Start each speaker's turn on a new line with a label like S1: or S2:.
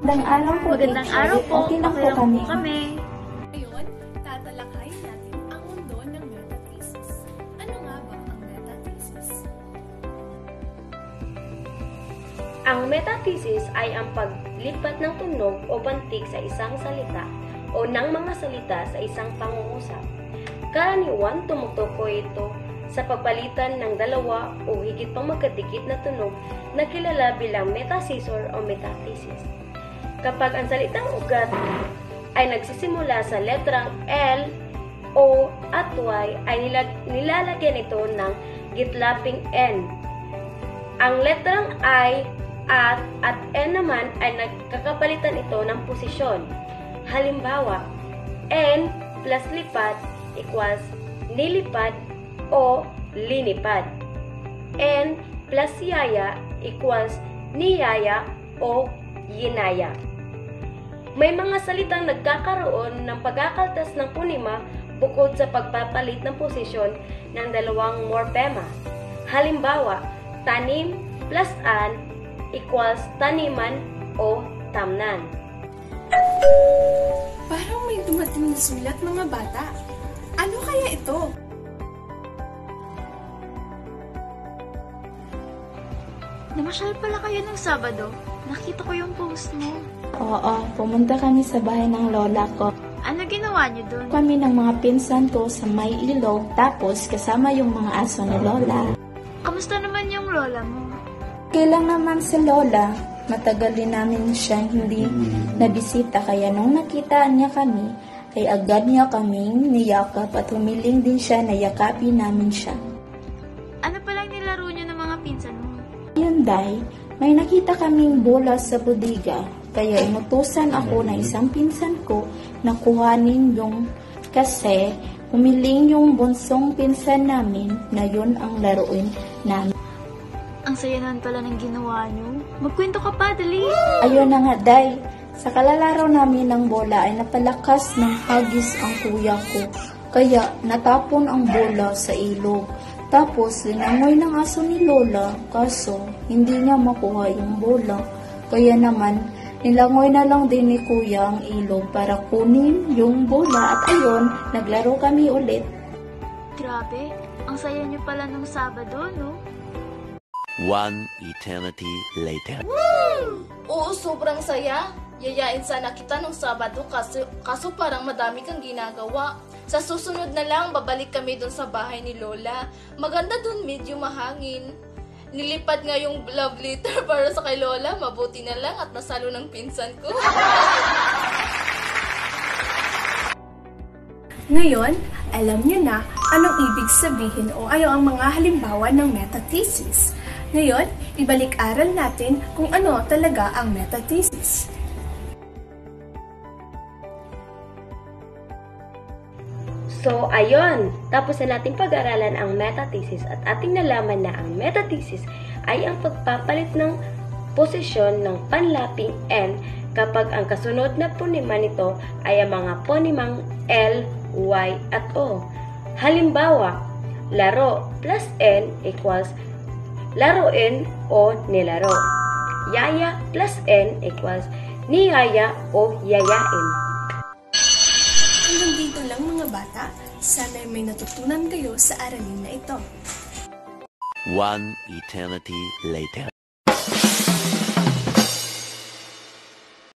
S1: Magandang araw po,
S2: Magandang
S1: teacher.
S2: araw po.
S1: Okay lang po
S2: Okay lang
S1: kami.
S2: po kami.
S3: Ngayon, tatalakayin natin ang mundo ng metathesis. Ano nga ba ang metathesis?
S4: Ang metathesis ay ang paglipat ng tunog o bantig sa isang salita o ng mga salita sa isang pangungusap. Karaniwan, tumutukoy ito sa pagpalitan ng dalawa o higit pang magkadikit na tunog na kilala bilang metacisor o metathesis. Kapag ang salitang ugat ay nagsisimula sa letrang L, O at Y, ay nilalagyan ito ng gitlaping N. Ang letrang I at N naman ay nagkakapalitan ito ng posisyon. Halimbawa, N plus lipad equals nilipad o linipad. N plus yaya equals niyaya o yinaya. May mga salitang nagkakaroon ng pagkakaltas ng punima bukod sa pagpapalit ng posisyon ng dalawang morpema. Halimbawa, tanim plus an equals taniman o tamnan.
S3: Parang may dumating na sulat, mga bata. Ano kaya ito?
S2: Namasyal pala kayo ng Sabado. Nakita ko yung post mo.
S1: Oo, pumunta kami sa bahay ng lola ko.
S2: Ano ginawa niyo doon?
S1: Kami ng mga pinsan ko sa may ilog, tapos kasama yung mga aso ni lola.
S2: Kamusta naman yung lola mo?
S1: Okay lang naman si lola. Matagal din namin siya hindi nabisita, kaya nung nakita niya kami, ay agad niya kaming niyakap at humiling din siya na yakapin namin siya.
S2: Ano palang nilaro niyo ng mga pinsan mo?
S1: Yun, Day, may nakita kaming bola sa bodega, kaya inutusan ako na isang pinsan ko na kuhanin yung kasi humiling yung bunsong pinsan namin na yun ang laruin namin.
S2: Ang saya naman pala ng ginawa niyo. Magkwento ka pa, dali.
S1: Ayun na nga, Day, sa kalalaro namin ng bola ay napalakas ng hagis ang kuya ko, kaya natapon ang bola sa ilog. Tapos, linangoy ng aso ni Lola, kaso hindi niya makuha yung bola. Kaya naman, nilangoy na lang din ni Kuya ang ilog para kunin yung bola at ayun, naglaro kami ulit.
S2: Grabe, ang saya niyo pala nung Sabado, no?
S5: One eternity later.
S6: Oo, sobrang saya. Yayain sana kita nung Sabado kaso parang madami kang ginagawa. Sa susunod na lang, babalik kami dun sa bahay ni Lola. Maganda dun, medyo mahangin. Nilipad nga yung love letter para sa kay Lola. Mabuti na lang at nasalo ng pinsan ko.
S3: Ngayon, alam niyo na anong ibig sabihin o ang mga halimbawa ng metathesis. Ngayon, ibalik-aral natin kung ano talaga ang metathesis.
S4: So, ayun, tapos na nating pag-aralan ang metathesis at ating nalaman na ang metathesis ay ang pagpapalit ng posisyon ng panlaping N kapag ang kasunod na ponema nito ay ang mga ponemang L, Y, at O. Halimbawa, laro plus N equals laruin o nilaro. Yaya plus N equals niyaya o yayain.
S3: Hanggang dito lang, mga bata. Sana may natutunan kayo sa aralin na ito.
S5: One eternity later.